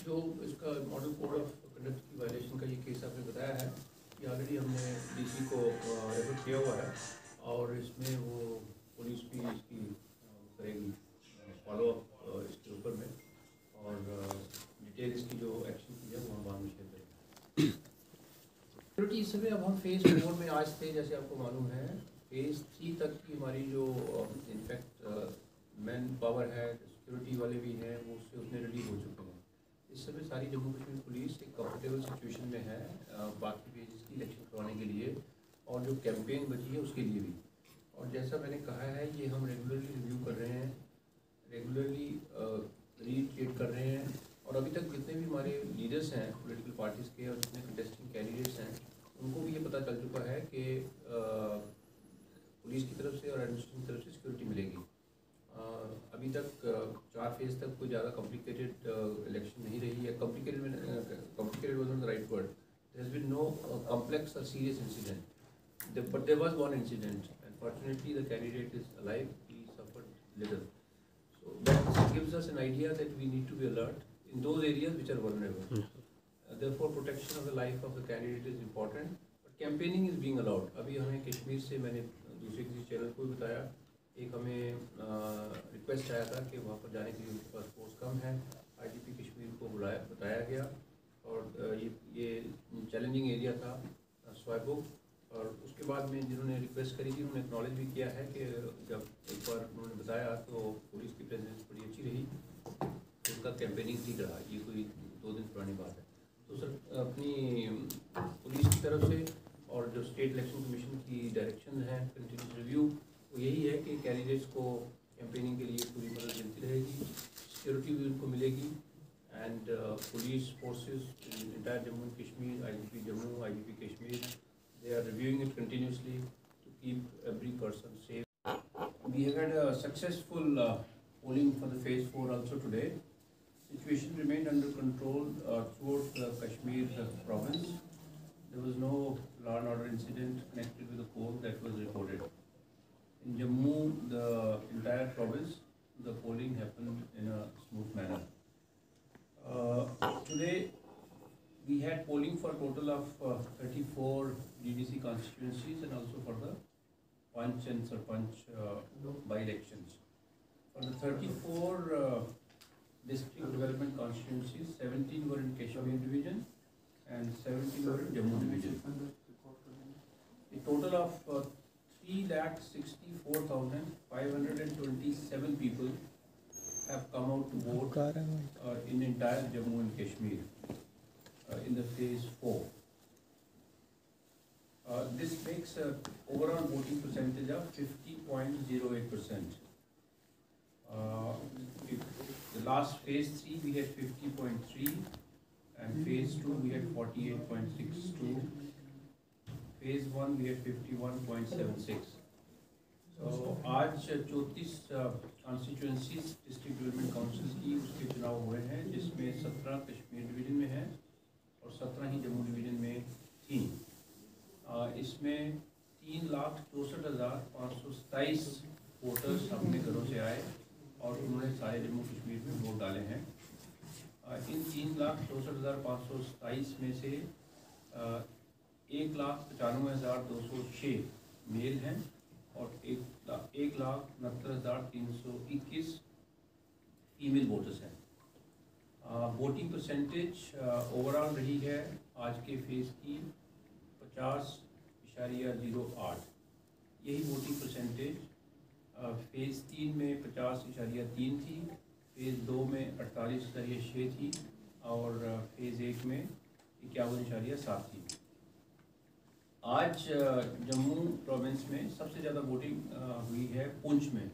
जो इसका model code of conduct की वायलेशन का ये केस आपने बताया है, ये ऑलरेडी हमने डीसी को रेफर किया हुआ है और इसमें वो पुलिस भी इसकी करेगी फॉलो अप इसके ऊपर में, और डिटेल इसकी जो एक्शन की है वो हम बाद में शेयर करेंगे। सिक्योरिटी इस समय अब हम फेज़ 4 में आज थे, जैसे आपको मालूम है। फेज़ 3 तक की हमारी जो इनफैक्ट मैन पावर है, सिक्योरिटी वाले भी हैं, वो उसमें रिलीव हो चुके हैं। इस समय सारी जम्मू कश्मीर पुलिस एक कंफर्टेबल सिचुएशन में है बाकी पेजेस की इलेक्शन करवाने के लिए और जो कैंपेन बची है उसके लिए भी। और जैसा मैंने कहा है, ये हम रेगुलरली रिव्यू कर रहे हैं, रेगुलरली रीट्रेट कर रहे हैं, और अभी तक जितने भी हमारे लीडर्स हैं पॉलिटिकल पार्टीज़ के और जितने कंटेस्टिंग कैंडिडेट्स हैं, उनको भी ये पता चल चुका है कि पुलिस की तरफ से और एडमिनिस्ट्रेशन की तरफ से सिक्योरिटी मिलेगी। अभी तक 4 फेज़ तक कोई ज़्यादा कॉम्प्लिकेटेड इलेक्शन नहीं रही है। Complicated was not the right word, there has been no complex or serious incident, but there was one incident and fortunately the candidate is alive, he suffered little, so that gives us an idea that we need to be alert in those areas which are vulnerable. Therefore protection of the life of the candidate is important, but campaigning is being allowed. अभी हमें कश्मीर से, मैंने दूसरे किसी channel को भी बताया, एक हमें रिक्वेस्ट आया था कि वहाँ पर जाने के लिए उनके पास फोर्स कम है, आईजीपी कश्मीर को बताया गया, और ये चैलेंजिंग एरिया था स्वाइबुक, और उसके बाद में जिन्होंने रिक्वेस्ट करी थी उन्होंने एक्नॉलेज भी किया है कि जब एक बार उन्होंने बताया तो पुलिस की प्रेजेंस बड़ी अच्छी रही, तो उनका कैंपेनिंग ठीक रहा। ये कोई 2 दिन पुरानी बात है। तो सर अपनी पुलिस की तरफ से और जो स्टेट इलेक्शन कमीशन की डायरेक्शन है कंटिन्यूस रिव्यू, वो यही है कि कैंडिडेट्स को कैंपेनिंग के लिए पूरी मदद मिलती रहेगी, सिक्योरिटी भी उनको मिलेगी, and police forces in entire Jammu and Kashmir, IGP Jammu, IGP Kashmir, they are reviewing it continuously to keep every person safe. We have had a successful polling for the phase 4 also today. Situation remained under control throughout the Kashmir province. There was no law and order incident connected with the poll that was reported. In Jammu, the entire province, the polling happened in a smooth manner. Today, we had polling for a total of 34 DDC constituencies and also for the Panch and Sarpanch by-elections. For the 34 district development constituencies, 17 were in Kashmir division and 17 were in Jammu division. A total of 3,64,527 people have come out to vote in entire Jammu and Kashmir in the phase 4. This makes a overall voting percentage of 50.08%. The last phase 3 we had 50.3 and phase 2 we had 48.62. Phase 1 we had 51.76. So आज 34 constituencies district development council की उसके चुनाव हुए हैं, जिसमें 17 Kashmir division में हैं और 17 ही जम्मू डिवीजन में थी। इसमें 3,64,527 वोटर्स अपने घरों से आए और उन्होंने सारे जम्मू कश्मीर में वोट डाले हैं। इन 3,64,527 में से 1,95,206 मेल हैं और 1,69,321 फीमेल वोटर्स हैं। वोटिंग परसेंटेज ओवरऑल रही है आज के फेज़ की 50.08। यही वोटिंग परसेंटेज फेज़ 3 में 50.3 थी, फेज़ 2 में 48.6 थी और फेज़ 1 में 51.7 थी। आज जम्मू प्रोविंस में सबसे ज़्यादा वोटिंग हुई है पुंछ में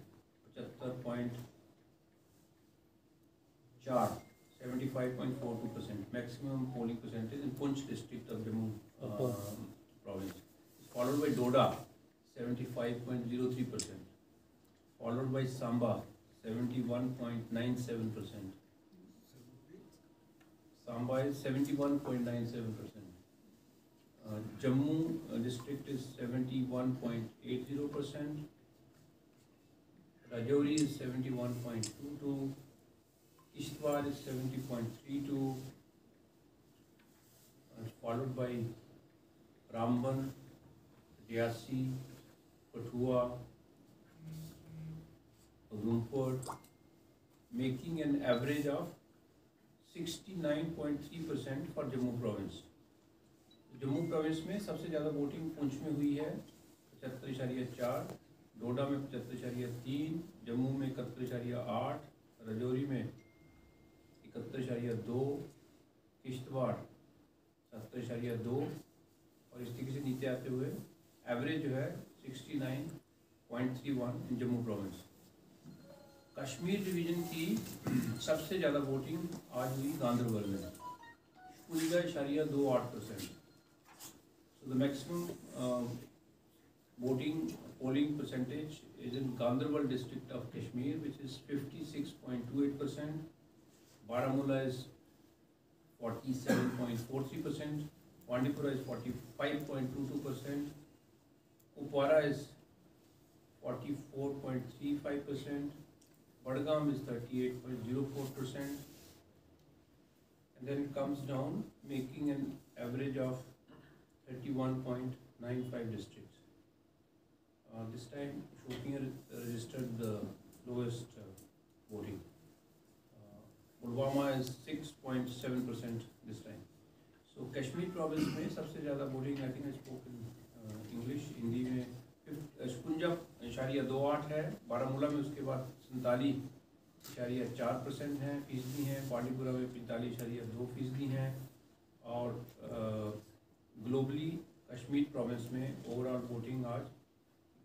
75.4 75.42%, maximum polling percentage in Punch district of Jammu province. It's followed by Doda 75.03%, followed by Samba 71.97%. Samba is 71.97%. Jammu district is 71.80%. Rajouri is 71.22%. Kishtwar is 70.32, followed by Ramban, Riasi, Kathua, Udhampur, making an average of 69.3% for Jammu province. Jammu province में सबसे ज़्यादा voting Poonch में हुई है 75.4, डोडा में 75.3, जम्मू में 71.8, राजौरी में 71.2, किश्तवाड़ 70.2 और इस तरीके से नीचे आते हुए एवरेज जो है 69.31 इन जम्मू प्रोविंस। कश्मीर डिवीज़न की सबसे ज़्यादा वोटिंग आज हुई गांदरबल में 52.28%। So the maximum polling percentage is in Ganderbal district of Kashmir, which is 56.28%. Baramulla is 47.43%. Bandipora is 45.22%. Kupwara is 44.35%. Badgam is 38.04%. And then it comes down, making an average of 31.95 districts. This time, Shopian registered the lowest voting. Pulwama is 6.7% this time. So Kashmir province में सबसे ज़्यादा voting, I think I spoke in English, Hindi में 56.28 है। बारामूला में उसके बाद 47.4% है, फीसदी हैं। बांडीपुरा में 45.2% हैं। और ग्लोबली कश्मीर प्रोविंस में ओवरऑल वोटिंग आज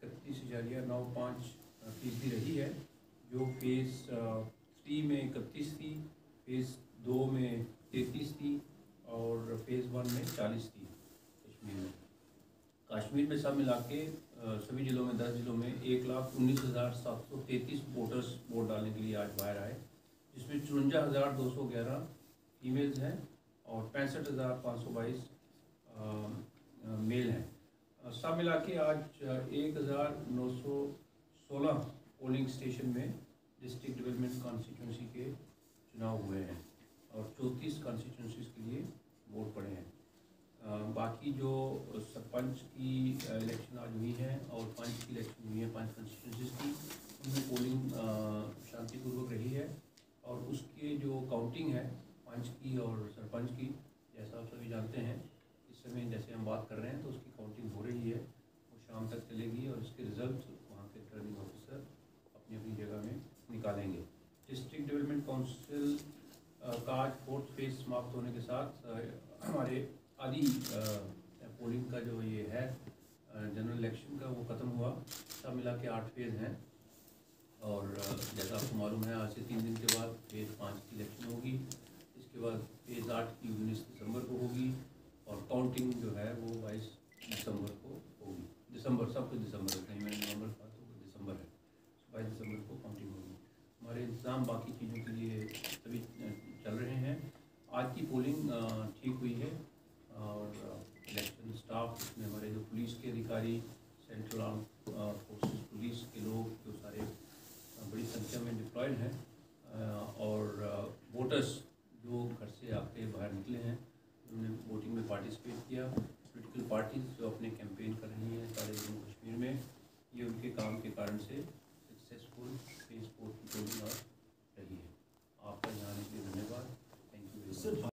31.95% रही है, जो फेज़ 3 में 31 थी, फेज़ 2 में 33 थी और फेज़ 1 में 40 थी। कश्मीर में सब मिला के सभी ज़िलों में 10 ज़िलों में 1,19,733 वोटर्स वोट डालने के लिए आज बाहर आए, जिसमें 54,211 फीमेल्स हैं और 65,522 मेल हैं। सब मिला के आज 1,916 पोलिंग स्टेशन में डिस्ट्रिक्ट डेवलपमेंट कॉन्स्टिट्यूंसी के चुनाव हुए हैं और 34 कॉन्स्टिट्यूंसीज के लिए वोट पड़े हैं। बाकी जो सरपंच की इलेक्शन आज हुई है और पंच की इलेक्शन हुई है 5 कॉन्स्टिट्यूंसीज की, उनमें पोलिंग शांतिपूर्वक रही है और उसके जो काउंटिंग है पंच की और सरपंच की, जैसा आप सभी जानते हैं इस समय जैसे हम बात कर रहे हैं तो उसकी काउंटिंग हो रही है, वो शाम तक चलेगी और इसके रिजल्ट वहाँ के रिटर्निंग ऑफिसर अपनी अपनी जगह में निकालेंगे। डिस्ट्रिक्ट डेवलपमेंट काउंसिल का आज 4th फेज़ समाप्त होने के साथ हमारे आदि पोलिंग का जो ये है जनरल इलेक्शन का वो ख़त्म हुआ। सब मिला के 8 फेज़ हैं और जैसा आपको मालूम है आज से 3 दिन के बाद फेज़ 5 की इलेक्शन होगी। इसके बाद फेज़ 8 की 19 दिसंबर को होगी और काउंटिंग जो है वो 22 दिसंबर को होगी। दिसंबर, सब कुछ दिसंबर है, कहीं मैंने नवंबर कहा तो दिसंबर है। 22 दिसंबर को काउंटिंग होगी। हमारे इंतज़ाम बाकी चीज़ों के लिए सभी चल रहे हैं। आज की पोलिंग ठीक हुई है और इलेक्शन स्टाफ में हमारे जो पुलिस के अधिकारी, सेंट्रल आर्म फोर्सेस पुलिस के लोग जो सारे बड़ी संख्या में डिप्लॉयड हैं और वोटर्स जो घर से आके बाहर निकले हैं उन्होंने वोटिंग में पार्टिसिपेट किया। पॉलिटिकल पार्टीज जो अपने कैंपेन कर रही हैं सारे जम्मू कश्मीर में, ये उनके काम के कारण से सक्सेसफुल फेज़ 4 की पोलिंग रही है। आपका यहाँ आने के लिए धन्यवाद। Thank you very much.